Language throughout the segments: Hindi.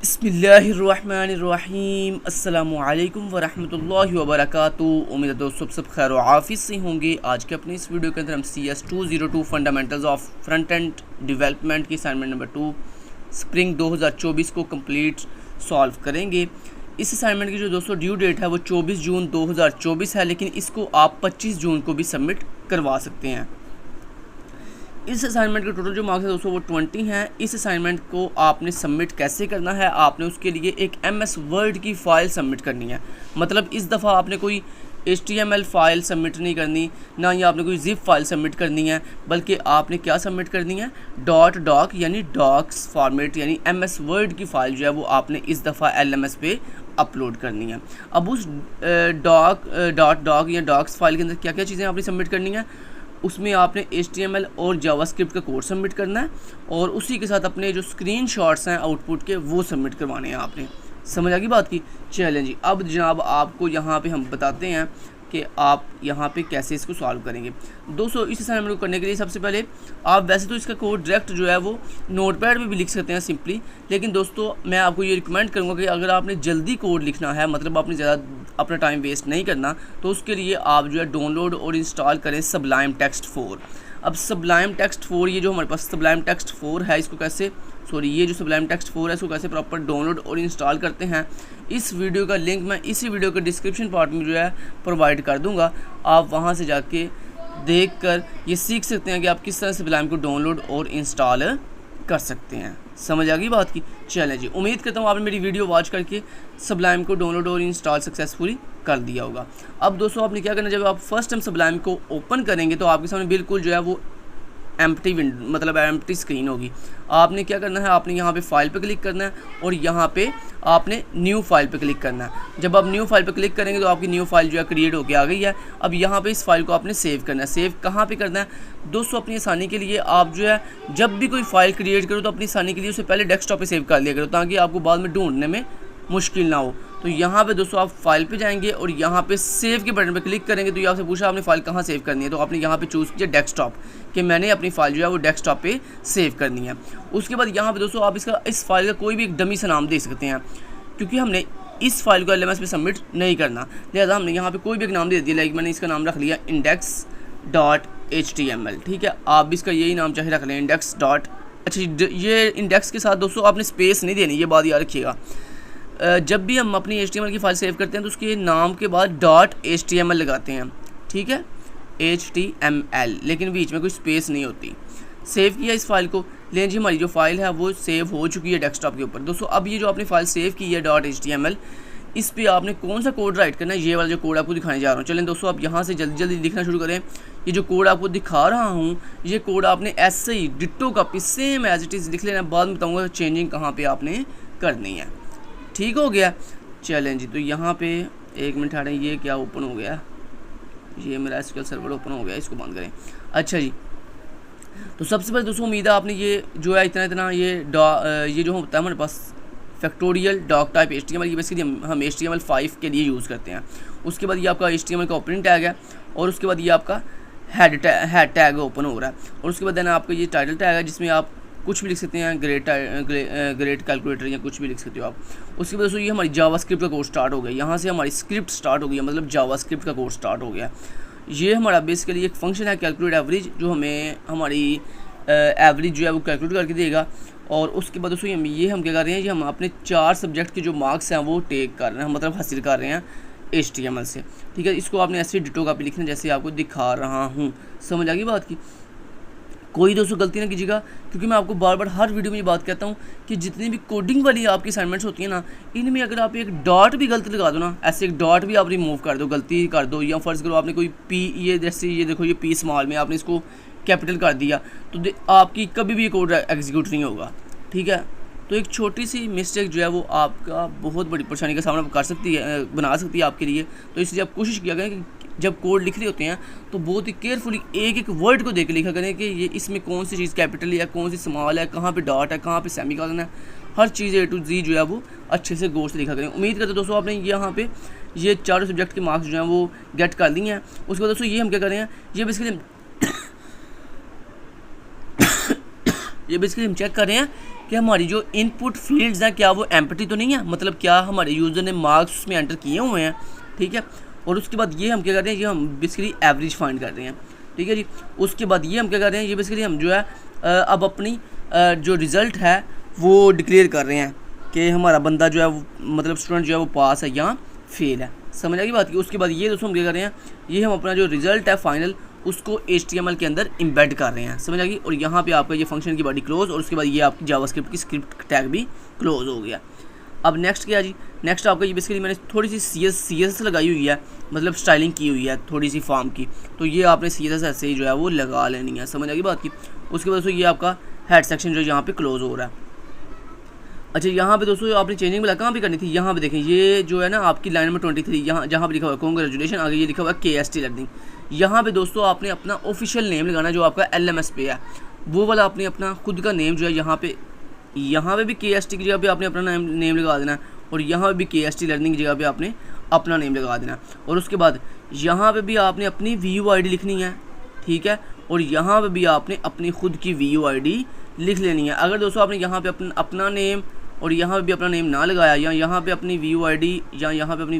बिस्मिल्लाहिर्रहमानिर्रहीम अस्सलामुअलैकुम वरहमतुल्लाहि वबरकातुहू। उम्मीद है दोस्तों सब खैर व आफियत से होंगे। आज के अपने इस वीडियो के अंदर हम CS 202 fundamentals of front end development की असाइनमेंट नंबर 2 स्प्रिंग 2024 को कंप्लीट सॉल्व करेंगे। इस असाइनमेंट की जो दोस्तों ड्यू डेट है वो 24 जून 2024 है, लेकिन इसको आप 25 जून को भी सबमिट करवा सकते हैं। इस असाइनमेंट के टोटल जो मार्क्स है दोस्तों वो 20 हैं। इस असाइनमेंट को आपने सबमिट कैसे करना है, आपने उसके लिए एक MS वर्ड की फ़ाइल सबमिट करनी है। मतलब इस दफ़ा आपने कोई HTML फ़ाइल सबमिट नहीं करनी, ना ही आपने कोई ज़िप फाइल सबमिट करनी है, बल्कि आपने क्या सबमिट करनी है, .doc यानी डॉक्स फॉर्मेट यानी MS वर्ड की फ़ाइल जो है वो आपने इस दफ़ा LMS पे अपलोड करनी है। अब उस .doc या डॉक्स फाइल के अंदर क्या क्या चीज़ें आपने सबमिट करनी है, उसमें आपने HTML और जावास्क्रिप्ट का कोड सबमिट करना है और उसी के साथ अपने जो स्क्रीनशॉट्स हैं आउटपुट के वो सबमिट करवाने हैं आपने। समझ आ गई बात की। चलें जी, अब जनाब आपको यहाँ पे हम बताते हैं कि आप यहाँ पे कैसे इसको सॉल्व करेंगे। दोस्तों इस असाइनमेंट को करने के लिए सबसे पहले आप वैसे तो इसका कोड डायरेक्ट जो है वो नोटपैड में भी लिख सकते हैं सिंपली, लेकिन दोस्तों मैं आपको ये रिकमेंड करूँगा कि अगर आपने जल्दी कोड लिखना है, मतलब आपने ज़्यादा अपना टाइम वेस्ट नहीं करना, तो उसके लिए आप जो है डाउनलोड और इंस्टॉल करें सबलाइम टेक्स्ट 4। अब सबलाइम टेक्स्ट 4, ये जो हमारे पास सबलाइम टेक्स्ट 4 है, इसको कैसे ये जो सबलाइम टेक्स्ट 4 है इसको कैसे प्रॉपर डाउनलोड और इंस्टॉल करते हैं, इस वीडियो का लिंक मैं इसी वीडियो के डिस्क्रिप्शन पार्ट में जो है प्रोवाइड कर दूंगा। आप वहां से जाके देखकर ये सीख सकते हैं कि आप किस तरह सबलाइम को डाउनलोड और इंस्टॉल कर सकते हैं। समझ आ गई बात की। चलें जी, उम्मीद करता हूँ आपने मेरी वीडियो वॉच करके सबलाइम को डाउनलोड और इंस्टॉल सक्सेसफुली कर दिया होगा। अब दोस्तों आपने क्या करना, जब आप फर्स्ट टाइम सबलाइम को ओपन करेंगे तो आपके सामने बिल्कुल जो है वो एम्प्टी विंडो मतलब एम्प्टी स्क्रीन होगी। आपने क्या करना है, आपने यहाँ पे फाइल पे क्लिक करना है और यहाँ पे आपने न्यू फाइल पे क्लिक करना है। जब आप न्यू फाइल पे क्लिक करेंगे तो आपकी न्यू फाइल जो है क्रिएट होकर आ गई है। अब यहाँ पे इस फाइल को आपने सेव करना है। सेव कहाँ पे करना है दोस्तों, अपनी आसानी के लिए आप जो है जब भी कोई फाइल क्रिएट करो तो अपनी आसानी के लिए उसे पहले डेस्कटॉप पे सेव कर लिया करो, ताकि आपको बाद में ढूंढने में मुश्किल ना हो। तो यहाँ पे दोस्तों आप फाइल पे जाएंगे और यहाँ पे सेव के बटन पे क्लिक करेंगे तो ये आपसे पूछा आपने फाइल कहाँ सेव करनी है, तो आपने यहाँ पे चूज़ किया डेस्कटॉप, कि मैंने अपनी फाइल जो है वो डेस्कटॉप पे सेव करनी है। उसके बाद यहाँ पे दोस्तों आप इस फाइल का कोई भी एक डमी सा नाम दे सकते हैं, क्योंकि हमने इस फाइल को LMS पे सबमिट नहीं करना, लिहाजा हमने यहाँ पे कोई भी एक नाम दे दिया। लाइक मैंने इसका नाम रख लिया index.html। ठीक है, आप भी इसका यही नाम चाहे रख लें, index. अच्छा, ये इंडेक्स के साथ दोस्तों आपने स्पेस नहीं देनी, ये बात याद रखिएगा। जब भी हम अपनी HTML की फाइल सेव करते हैं तो उसके नाम के बाद .html लगाते हैं। ठीक है, HTML, लेकिन बीच में कोई स्पेस नहीं होती। सेव किया इस फाइल को, लेकिन जी हमारी जो फाइल है वो सेव हो चुकी है डेस्कटॉप के ऊपर। दोस्तों अब ये जो आपने फाइल सेव की है .html, इस पर आपने कौन सा कोड राइट करना है, ये वाला जो कोड आपको दिखाने जा रहा हूँ। चलें दोस्तों आप यहाँ से जल्दी जल्दी लिखना शुरू करें। ये जो कोड आपको दिखा रहा हूँ, ये कोड आपने ऐसे ही ditto copy same as it is लिख लेना। बाद में बताऊँगा चेंजिंग कहाँ पर आपने करनी है। ठीक हो गया। चलें जी, तो यहाँ पे एक मिनट आ रहे हैं, ये क्या ओपन हो गया, ये मेरा SQL सर्वर ओपन हो गया, इसको बंद करें। अच्छा जी, तो सबसे पहले दोस्तों उम्मीद है आपने ये जो है इतना ये जो होता है हमारे पास फैक्टोरियल डॉक टाइप HTML, ये बेसिकली हम HTML 5 के लिए यूज़ करते हैं। उसके बाद ये आपका HTML का ओपनिंग टैग है और उसके बाद ये आपका हेड टैग ओपन हो रहा है और उसके बाद देना आपका ये टाइटल टैग है, जिसमें आप कुछ भी लिख सकते हैं, ग्रेट कैलकुलेटर या कुछ भी लिख सकते हो आप। उसके बाद ये हमारी जावास्क्रिप्ट का कोर्स स्टार्ट हो गया, यहाँ से हमारी स्क्रिप्ट स्टार्ट हो गई, मतलब जावास्क्रिप्ट का कोर्स स्टार्ट हो गया। ये हमारा बेसिकली एक फंक्शन है कैलकुलेट एवरेज, जो हमें हमारी एवरेज जो है वो कैलकुलेट करके देगा। और उसके बाद दोस्तों ये हम क्या कर रहे हैं, ये हम अपने 4 सब्जेक्ट के जो मार्क्स हैं वो टेक कर रहे हैं, मतलब हासिल कर रहे हैं HTML से। ठीक है, इसको आपने ऐसे डिटो कॉपी लिखना जैसे आपको दिखा रहा हूँ। समझ आ गई बात की। कोई दोस्तों गलती ना कीजिएगा, क्योंकि मैं आपको बार बार हर वीडियो में ये बात कहता हूँ कि जितनी भी कोडिंग वाली आपकी असाइनमेंट्स होती है ना, इनमें अगर आप एक डॉट भी गलती लगा दो ना, ऐसे एक डॉट भी आप रिमूव कर दो, गलती कर दो, या फर्ज करो आपने कोई P, ये जैसे ये देखो ये P स्मॉल में आपने इसको कैपिटल कर दिया, तो आपकी कभी भी ये कोड एग्जीक्यूट नहीं होगा। ठीक है, तो एक छोटी सी मिस्टेक जो है वो आपका बहुत बड़ी परेशानी का सामना कर सकती है, बना सकती है आपके लिए। तो इसलिए आप कोशिश किया करें कि जब कोड लिख रहे होते हैं तो बहुत ही केयरफुली एक एक वर्ड को देख लिखा करें कि ये इसमें कौन सी चीज़ कैपिटल है, कौन सी स्मॉल है, कहाँ पे डॉट है, कहाँ पे सेमीकोलन है, हर चीज़ A to Z जो है वो अच्छे से गौर से लिखा करें। उम्मीद करते दोस्तों आपने यहाँ पे ये 4 सब्जेक्ट के मार्क्स जो हैं वो गेट कर लिए हैं। उसके बाद दोस्तों ये हम क्या कर रहे हैं, ये बेसिकली ये बेसिकली हम चेक कर रहे हैं कि हमारी जो इनपुट फील्ड्स हैं क्या वो एम्प्टी तो नहीं है, मतलब क्या हमारे यूज़र ने मार्क्स उसमें एंटर किए हुए हैं, ठीक है। और उसके बाद ये हम क्या कर रहे हैं, ये हम बेसिकली एवरेज फाइंड कर रहे हैं, ठीक है जी। उसके बाद ये हम क्या कर रहे हैं, ये बेसिकली हम जो है अब अपनी जो रिज़ल्ट है वो डिक्लेयर कर रहे हैं कि हमारा बंदा जो है वो मतलब स्टूडेंट जो है वो पास है या फेल है। समझ आएगी बात की। उसके बाद ये दोस्तों हम क्या कर रहे हैं, ये हम अपना जो रिज़ल्ट है फाइनल उसको HTML के अंदर इम्बेड कर रहे हैं। समझ आएगी। और यहाँ पे आपका ये फंक्शन की बॉडी क्लोज और उसके बाद ये आपकी जावास्क्रिप्ट की स्क्रिप्ट टैग भी क्लोज हो गया। अब नेक्स्ट क्या जी, नेक्स्ट आपका ये बेसिकली मैंने थोड़ी सी CSS लगाई हुई है, मतलब स्टाइलिंग की हुई है थोड़ी सी फॉर्म की, तो ये आपने CSS ऐसे ही जो है वो लगा लेनी है। समझ आएगी बात की। उसके बाद दोस्तों ये आपका हेड सेक्शन जो यहाँ पे क्लोज हो रहा है। अच्छा यहाँ पे दोस्तों आपने चेंजिंग वाला कहाँ भी करनी थी, यहाँ पे देखें ये जो है ना आपकी लाइन नंबर 23 यहाँ जहाँ पे लिखा हुआ है कांग्रेचुलेशन, आगे ये लिखा हुआ है KST लर्निंग। यहाँ पे दोस्तों आपने अपना ऑफिशियल नेम लगाना जो आपका LMS पे है, वो वाला आपने अपना खुद का नेम जो है यहाँ पे भी KST की जगह पे आपने अपना नेम लगा देना है और यहाँ पे भी KST लर्निंग की जगह पे आपने अपना नेम लगा देना है। और उसके बाद यहाँ पे भी आपने अपनी VUID लिखनी है, ठीक है। और यहाँ पे भी आपने अपनी खुद की VUID लिख लेनी है। अगर दोस्तों आपने यहाँ पे अपना नेम और यहाँ पे भी अपना नेम ना लगाया या यहाँ पे अपनी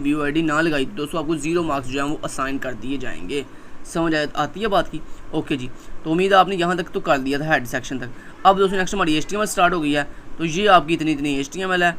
VUID ना लगाई तो दोस्तों आपको 0 मार्क्स जो है वो असाइन कर दिए जाएंगे। समझ आती है बात की। ओके जी, तो उम्मीद है आपने यहाँ तक तो कर दिया था हेड सेक्शन तक। अब दोस्तों नेक्स्ट हमारी HTML स्टार्ट हो गई है, तो ये आपकी इतनी HTML है,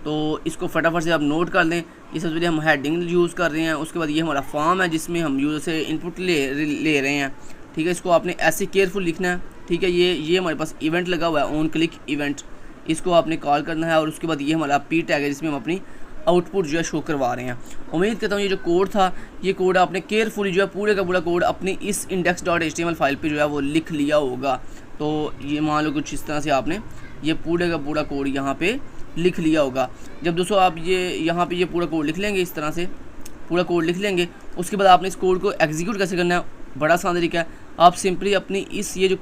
तो इसको फटाफट से आप नोट कर लें। ये सबसे पहले हम हेडिंग यूज़ कर रहे हैं, उसके बाद ये हमारा फॉर्म है जिसमें हम यूज़र से इनपुट ले रहे हैं, ठीक है। इसको आपने ऐसे केयरफुल लिखना है, ठीक है। ये हमारे पास इवेंट लगा हुआ है ऑन क्लिक इवेंट, इसको आपने कॉल करना है। और उसके बाद ये हमारा P टैग है जिसमें हम अपनी आउटपुट जो है शो करवा रहे हैं। उम्मीद करता हूँ ये जो कोड था, ये कोड आपने केयरफुली जो है पूरे का पूरा कोड अपनी इस index.html फाइल पे जो है वो लिख लिया होगा। तो ये मान लो कुछ इस तरह से आपने ये पूरे का पूरा कोड यहाँ पे लिख लिया होगा। जब दोस्तों आप यहाँ पे ये पूरा कोड लिख लेंगे, इस तरह से पूरा कोड लिख लेंगे, उसके बाद आपने इस कोड को एग्जीक्यूट कैसे करना है, बड़ा आसान तरीका है। आप सिंपली अपनी इस ये जो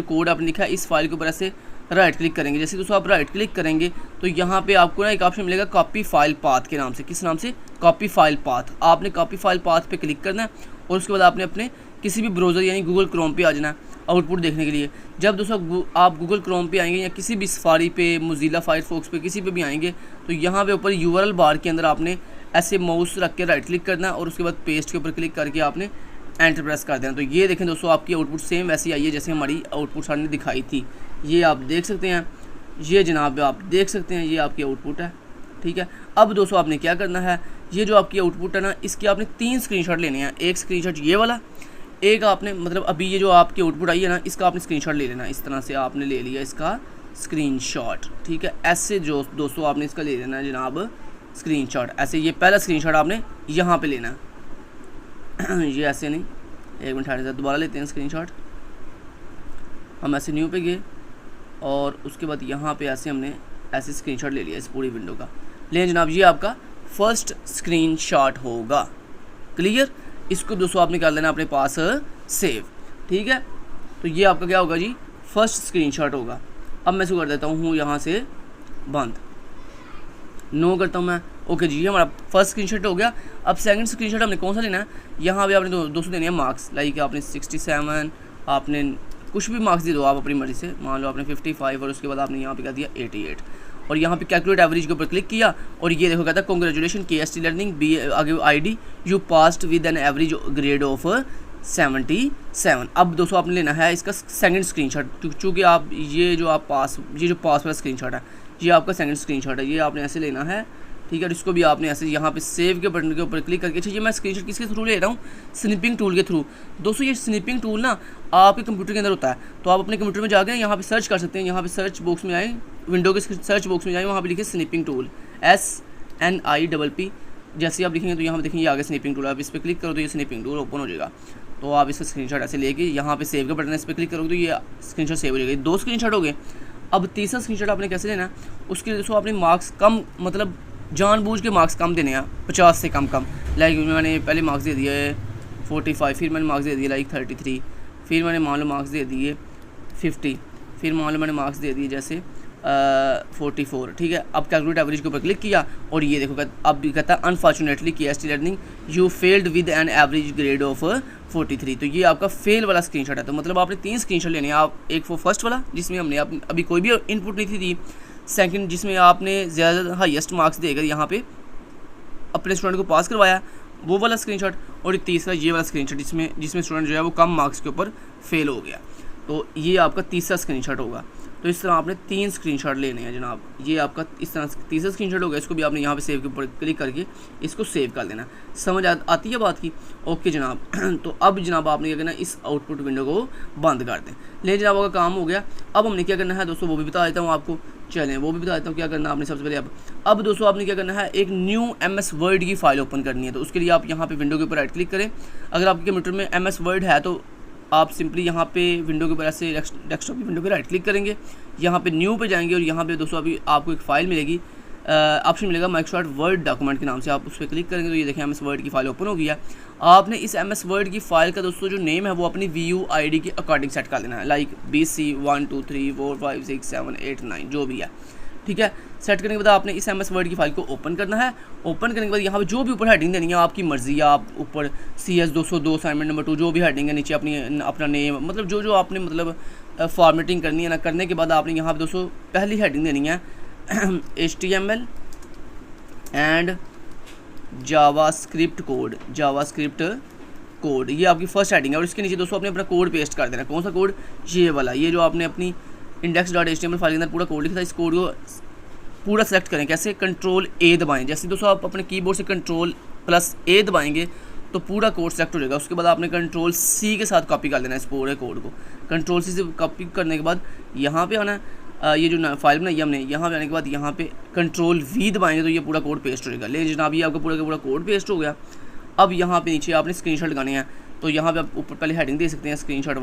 कोड आपने लिखा है इस फाइल के ऊपर ऐसे राइट क्लिक करेंगे। जैसे दोस्तों आप राइट क्लिक करेंगे तो यहाँ पे आपको ना एक ऑप्शन मिलेगा कॉपी फाइल पाथ के नाम से। किस नाम से? Copy file path. आपने कॉपी फाइल पाथ पे क्लिक करना है और उसके बाद आपने अपने किसी भी ब्राउज़र यानी गूगल क्रोम पे आ जाना है आउटपुट देखने के लिए। जब दोस्तों आप गूगल क्रोम पे आएंगे या किसी भी सफारी पे, मोज़िला फायरफॉक्स पे, किसी पे भी आएंगे तो यहाँ पे ऊपर URL बार के अंदर आपने ऐसे माउस रख के राइट क्लिक करना है और उसके बाद पेस्ट के ऊपर क्लिक करके आपने एंटर प्रेस कर देना। तो ये देखें दोस्तों आपकी आउटपुट सेम वैसी आई है जैसे हमारी आउटपुट सर ने दिखाई थी। ये आप देख सकते हैं, ये जनाब आप देख सकते हैं, ये आपकी आउटपुट है, ठीक है। अब दोस्तों आपने क्या करना है, ये जो आपकी आउटपुट है ना, इसकी आपने 3 स्क्रीनशॉट लेने हैं। एक स्क्रीनशॉट ये वाला, एक आपने मतलब अभी ये जो आपकी आउटपुट आई है ना, इसका आपने स्क्रीनशॉट ले लेना। इस तरह से आपने ले लिया इसका स्क्रीनशॉट, ठीक है। ऐसे जो दोस्तों आपने इसका ले लेना है जनाब स्क्रीनशॉट। ऐसे ये पहला स्क्रीनशॉट आपने यहाँ पे लेना है ये ऐसे नहीं, एक मिनट ठहरे, दोबारा लेते हैं स्क्रीनशॉट। हम ऐसे न्यू पे गए और उसके बाद यहाँ पे ऐसे हमने ऐसे स्क्रीनशॉट ले लिया इस पूरी विंडो का। लेकिन जनाब ये आपका फर्स्ट स्क्रीनशॉट होगा। क्लियर? इसको दोस्तों आपने कर लेना अपने पास सेव, ठीक है। तो ये आपका क्या होगा जी, फर्स्ट स्क्रीनशॉट होगा। अब मैं इसको कर देता हूँ यहाँ से बंद, नो करता हूँ मैं। ओके जी, ये हमारा फर्स्ट स्क्रीनशॉट हो गया। अब सेकंड स्क्रीनशॉट हमने कौन सा लेना है, यहाँ पे आपने दोस्तों देने हैं मार्क्स। लाइक आपने 67, आपने कुछ भी मार्क्स दे दो आप अपनी मर्जी से। मान लो आपने 55 और उसके बाद आपने यहाँ पे क्या दिया 88 और यहाँ पे कैलकुलेट एवरेज के ऊपर क्लिक किया और ये देखो कहता है कांग्रेचुलेशन KST लर्निंग बी आगे ID you passed with an average grade of 77। अब दोस्तों आपने लेना है इसका सेकंड स्क्रीनशॉट, चूँकि आप ये जो पास वाला स्क्रीनशॉट है ये आपका सेकंड स्क्रीनशॉट है, ये आपने ऐसे लेना है, ठीक है। और इसको भी आपने ऐसे यहाँ पे सेव के बटन के ऊपर क्लिक करके, अच्छा ये मैं स्क्रीनशॉट किसके थ्रू ले रहा हूँ, स्निपिंग टूल के थ्रू। दोस्तों ये स्निपिंग टूल ना आपके कंप्यूटर के अंदर होता है, तो आप अपने कंप्यूटर में जाकर यहाँ पे सर्च कर सकते हैं। यहाँ पे सर्च बॉक्स में आए, विंडो के सर्च बॉक्स में जाए, वहाँ पे लिखे स्निपिंग टूल SNIPP। जैसे आप लिखेंगे तो यहाँ पे देखेंगे आगे स्निपिंग टूल, आप इस पर क्लिक करो तो ये स्निपिंग टूल ओपन हो जाएगा। तो आप इसका स्क्रीनशॉट ऐसे लेके यहाँ पे सेव का बटन इस पर क्लिक करोगे तो ये स्क्रीनशॉट सेव हो जाएगा। 2 स्क्रीनशॉट हो गए। अब तीसरा स्क्रीनशॉट आपने कैसे लेना है, उसके लिए दोस्तों आपने मार्क्स कम, मतलब जानबूझ के मार्क्स कम देने हैं, 50 से कम। लाइक मैंने पहले मार्क्स दे दिए 45, फिर मैंने मार्क्स दे दिए लाइक 33, फिर मैंने मान लो मार्क्स दे दिए 50, फिर मान लो मैंने मार्क्स दे दिए जैसे 44, ठीक है। अब कैलकुलेट एवरेज के ऊपर क्लिक किया और ये देखो अब भी कहता है unfortunately KST learning you failed with an average grade of 43। तो ये आपका फेल वाला स्क्रीनशॉट है। तो मतलब आपने 3 स्क्रीनशॉट लेने हैं। आप एक वो फर्स्ट वाला जिसमें हमने अभी कोई भी इनपुट नहीं थी, सेकंड जिसमें आपने ज़्यादा हाईएस्ट मार्क्स देकर यहाँ पे अपने स्टूडेंट को पास करवाया, वो वाला स्क्रीनशॉट, और तीसरा ये वाला स्क्रीनशॉट जिसमें स्टूडेंट जो है वो कम मार्क्स के ऊपर फेल हो गया। तो ये आपका तीसरा स्क्रीनशॉट होगा। तो इस तरह आपने 3 स्क्रीनशॉट लेने हैं जनाब। ये आपका इस तरह तीसरा स्क्रीनशॉट हो गया। इसको भी आपने यहाँ पे सेव के ऊपर क्लिक करके इसको सेव कर देना। समझ आती है बात की? ओके जनाब। तो अब जनाब आपने क्या करना है, इस आउटपुट विंडो को बंद कर दें। ले जनाब आपका काम हो गया। अब हमने क्या करना है दोस्तों, वो भी बता देता हूँ आपको। चलें वो भी बता देता हूँ क्या करना है आपने सबसे पहले। अब दोस्तों आपने क्या करना है, एक न्यू MS वर्ड की फ़ाइल ओपन करनी है। तो उसके लिए आप यहाँ पे विंडो के ऊपर राइट क्लिक करें। अगर आपके कंप्यूटर में MS वर्ड है तो आप सिंपली यहाँ पे विंडो के ऊपर ऐसे डेस्कटॉप की विंडो पे राइट क्लिक करेंगे, यहाँ पे न्यू पे जाएंगे और यहाँ पे दोस्तों अभी आपको एक फ़ाइल मिलेगी, ऑप्शन मिलेगा माइक्रोसॉफ्ट वर्ड डॉक्यूमेंट के नाम से। आप उस पर क्लिक करेंगे तो ये देखें MS वर्ड की फ़ाइल ओपन हो गया। आपने इस MS वर्ड की फ़ाइल का दोस्तों जो नेम है वो अपनी VUID के अकॉर्डिंग सेट कर देना है, लाइक BC 1 2 3 4 5 6 7 8 9 जो भी है, ठीक है। सेट करने के बाद आपने इस MS वर्ड की फ़ाइल को ओपन करना है। ओपन करने के बाद यहाँ पे जो भी ऊपर हेडिंग देनी है आपकी मर्ज़ी है। आप ऊपर CS 202 असाइनमेंट नंबर 2 जो भी हेडिंग है, नीचे अपना नेम, मतलब जो आपने मतलब फॉर्मेटिंग करनी है ना। करने के बाद आपने यहाँ पे दोस्तों पहली हेडिंग देनी है HTML एंड जावास्क्रिप्ट कोड, ये आपकी फर्स्ट हेडिंग है। और इसके नीचे दोस्तों आपने अपना कोड पेस्ट कर देना। कौन सा कोड? ये वाला, ये जो आपने अपनी index.html फाइल के अंदर पूरा कोड लिखा था। इस कोड को पूरा सेलेक्ट करें। कैसे? Ctrl+A दबाएं। जैसे दोस्तों आप अपने कीबोर्ड से Ctrl+A दबाएंगे तो पूरा कोड सेलेक्ट हो जाएगा। उसके बाद आपने Ctrl+C के साथ कॉपी कर लेना है इस पूरे कोड को। Ctrl+C से कॉपी करने के बाद यहाँ पे आना, ये जो फाइल बनाई हमने, यहाँ पे आने के बाद यहाँ पे Ctrl+V दबाएंगे तो ये पूरा कोड पेस्ट हो जाएगा। ले जनाब ये आपका पूरा का पूरा कोड पेस्ट हो गया। अब यहाँ पे नीचे आपने स्क्रीनशॉट लगाने हैं। तो यहाँ पे आप ऊपर पहले हेडिंग दे सकते हैं स्क्रीनशॉट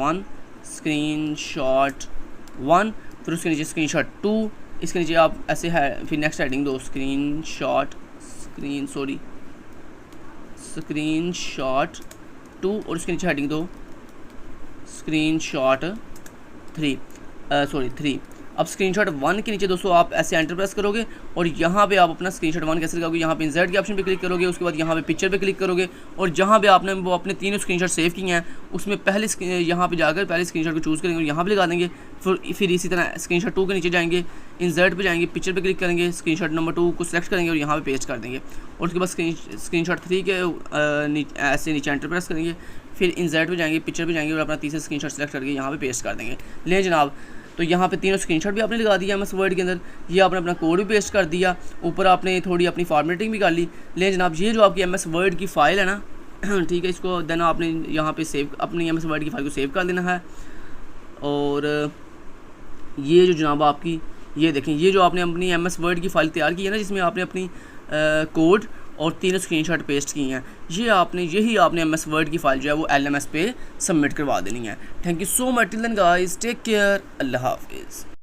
1, फिर उसके नीचे स्क्रीनशॉट 2, इसके नीचे आप ऐसे है, फिर नेक्स्ट हेडिंग दो स्क्रीनशॉट 2 और उसके नीचे हेडिंग दो स्क्रीनशॉट 3। अब स्क्रीनशॉट 1 के नीचे दोस्तों आप ऐसे एंटर प्रेस करोगे और यहाँ पे आप अपना स्क्रीनशॉट 1 कैसे लगाओगे, यहाँ पे इंसर्ट के ऑप्शन पे क्लिक करोगे। उसके बाद यहाँ पे पिक्चर पे क्लिक करोगे और जहाँ पे आपने वो अपने 3 स्क्रीनशॉट सेव किए हैं उसमें पहले यहाँ पे जाकर पहले स्क्रीनशॉट को चूज़ करेंगे और यहाँ पे लगा देंगे। फिर इसी तरह स्क्रीनशॉट 2 के नीचे जाएंगे, इंसर्ट पे जाएंगे, पिक्चर पे क्लिक करेंगे, स्क्रीनशॉट नंबर 2 को सिलेक्ट करेंगे और यहाँ पे पेस्ट कर देंगे। और उसके बाद स्क्रीनशॉट 3 के ऐसे नीचे एंटर प्रेस करेंगे, फिर इंसर्ट पे जाएंगे, पिक्चर पे जाएंगे और अपना तीसरा स्क्रीनशॉट सेलेक्ट करके यहाँ पे पेस्ट कर देंगे। ले जनाब, तो यहाँ पे 3 स्क्रीनशॉट भी आपने लगा दिया MS वर्ड के अंदर। ये आपने अपना कोड भी पेस्ट कर दिया, ऊपर आपने थोड़ी अपनी फॉर्मेटिंग भी कर ली। ले जनाब, ये जो आपकी MS वर्ड की फ़ाइल है ना, ठीक है, इसको देन आपने यहाँ पे सेव, अपनी MS वर्ड की फ़ाइल को सेव कर देना है। और ये जो जनाब आपकी, ये देखें, ये जो आपने अपनी MS वर्ड की फ़ाइल तैयार की है ना, जिसमें आपने अपनी कोड और 3 स्क्रीनशॉट पेस्ट किए हैं, यही आपने MS वर्ड की फ़ाइल जो है वो LMS पे सबमिट करवा देनी है। Thank you so much. Till then guys, take care, अल्लाह हाफिज़।